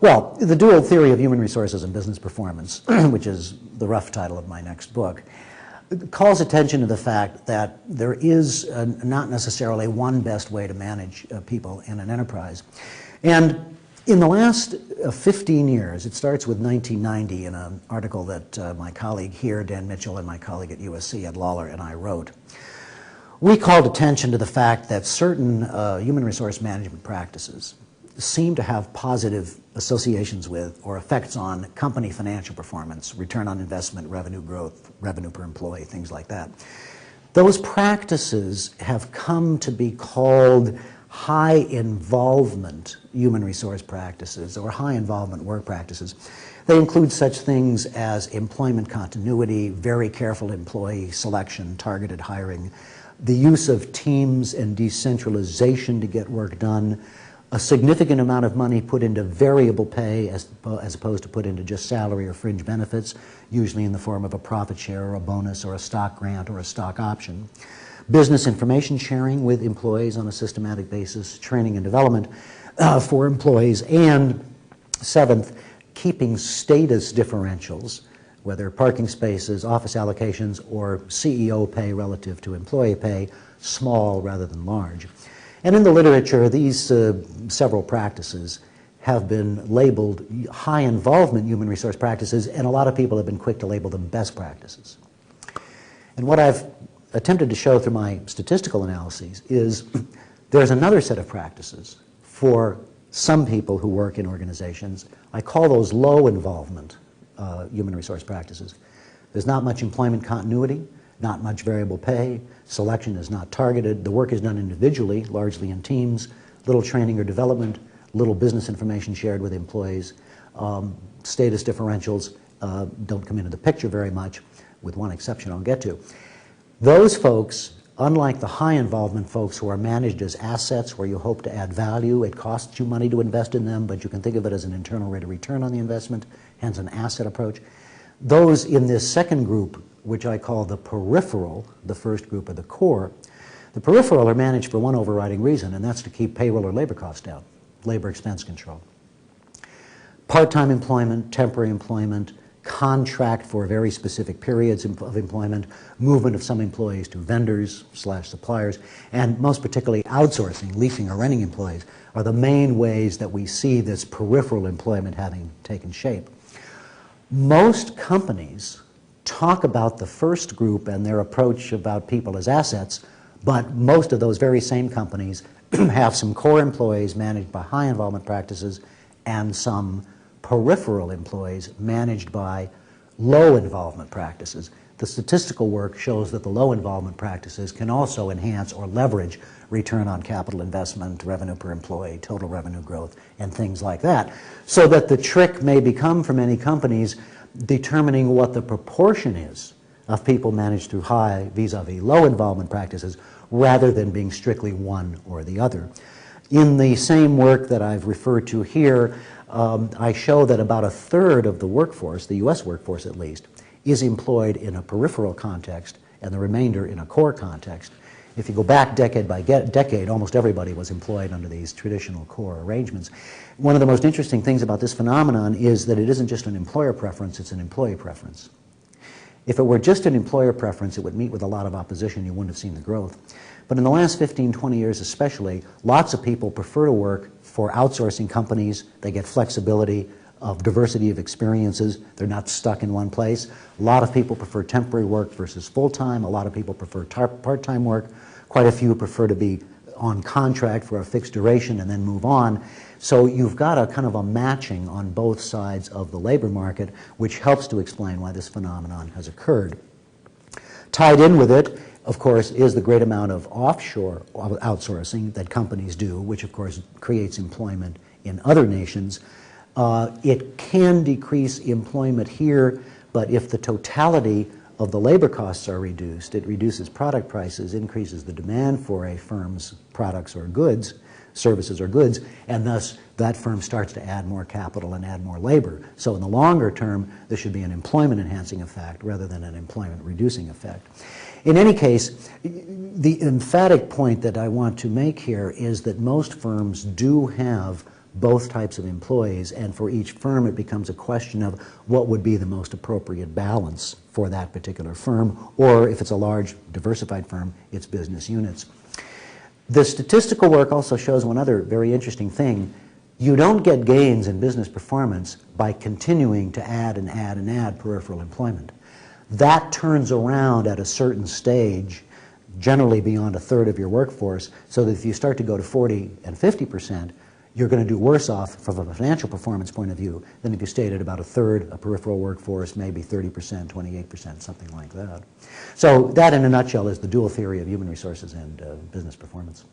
Well, the dual theory of human resources and business performance, which is the rough title of my next book, calls attention to the fact that there is not necessarily one best way to manage people in an enterprise. And in the last 15 years, it starts with 1990 in an article that my colleague here, Dan Mitchell, and my colleague at USC, Ed Lawler, and I wrote. We called attention to the fact that certain human resource management practices seem to have positive associations with or effects on company financial performance, return on investment, revenue growth, revenue per employee, things like that. Those practices have come to be called high involvement human resource practices or high involvement work practices. They include such things as employment continuity, very careful employee selection, targeted hiring, the use of teams and decentralization to get work done, a significant amount of money put into variable pay as opposed to put into just salary or fringe benefits, usually in the form of a profit share or a bonus or a stock grant or a stock option. Business information sharing with employees on a systematic basis, training and development for employees, and seventh, keeping status differentials, whether parking spaces, office allocations, or CEO pay relative to employee pay, small rather than large. And in the literature, these several practices have been labeled high involvement human resource practices, and a lot of people have been quick to label them best practices. And what I've attempted to show through my statistical analyses is there's another set of practices for some people who work in organizations. I call those low involvement human resource practices. There's not much employment continuity, not much variable pay, selection is not targeted, the work is done individually, largely in teams, little training or development, little business information shared with employees, status differentials don't come into the picture very much, with one exception I'll get to. Those folks, unlike the high involvement folks who are managed as assets where you hope to add value, it costs you money to invest in them, but you can think of it as an internal rate of return on the investment, hence an asset approach. Those in this second group, which I call the peripheral, the first group of the core, the peripheral are managed for one overriding reason, and that's to keep payroll or labor costs down, labor expense control. Part-time employment, temporary employment, contract for very specific periods of employment, movement of some employees to vendors/suppliers, and most particularly outsourcing, leasing or renting employees are the main ways that we see this peripheral employment having taken shape. Most companies talk about the first group and their approach about people as assets, but most of those very same companies have some core employees managed by high involvement practices and some peripheral employees managed by low involvement practices. The statistical work shows that the low involvement practices can also enhance or leverage return on capital investment, revenue per employee, total revenue growth, and things like that. So that the trick may become for many companies determining what the proportion is of people managed through high vis-a-vis low involvement practices rather than being strictly one or the other. In the same work that I've referred to here, I show that about a third of the workforce, the US workforce at least, is employed in a peripheral context and the remainder in a core context. If you go back decade by decade, almost everybody was employed under these traditional core arrangements. One of the most interesting things about this phenomenon is that it isn't just an employer preference, it's an employee preference. If it were just an employer preference, it would meet with a lot of opposition. You wouldn't have seen the growth. But in the last 15, 20 years especially, lots of people prefer to work for outsourcing companies. They get flexibility of diversity of experiences. They're not stuck in one place. A lot of people prefer temporary work versus full-time. A lot of people prefer part-time work. Quite a few prefer to be on contract for a fixed duration and then move on. So you've got a kind of a matching on both sides of the labor market, which helps to explain why this phenomenon has occurred. Tied in with it, of course, is the great amount of offshore outsourcing that companies do, which of course creates employment in other nations. It can decrease employment here, but if the totality of the labor costs are reduced, it reduces product prices, increases the demand for a firm's products or goods, services or goods, and thus that firm starts to add more capital and add more labor. So in the longer term, there should be an employment enhancing effect rather than an employment reducing effect. In any case, the emphatic point that I want to make here is that most firms do have both types of employees, and for each firm it becomes a question of what would be the most appropriate balance for that particular firm, or if it's a large diversified firm, its business units. The statistical work also shows one other very interesting thing. You don't get gains in business performance by continuing to add and add and add peripheral employment. That turns around at a certain stage, generally beyond a third of your workforce, so that if you start to go to 40 and 50%, you're going to do worse off from a financial performance point of view than if you stayed at about a third, a peripheral workforce, maybe 30%, 28%, something like that. So that, in a nutshell, is the dual theory of human resources and business performance.